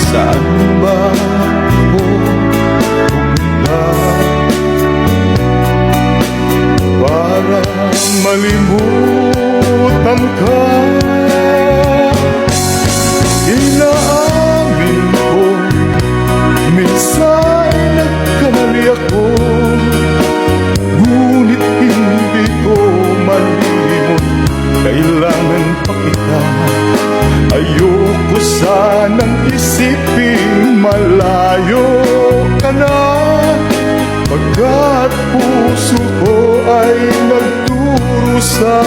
Saan ba ako pumunta para malimutan ka? Inaamin ko, minsan nagkamali ako, ngunit hindi ko malimot. Kailangan pa kita. Ayoko sanang isipin malayo ka na, pagkat puso ko ay nagdurusa.